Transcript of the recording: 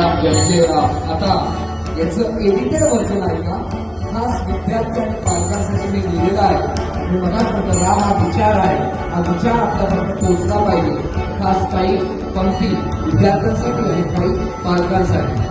जय राम. आता याचं edited version आहे का, खास विद्यार्थी आणि पालकांसाठी मी लिहिलेला आहे. मी मनात म्हटलं राम हा विचार आहे, हा विचार आपल्यापर्यंत पोहोचला पाहिजे. खास काही पंक्ती विद्यार्थ्यांसाठी आणि काही पालकांसाठी.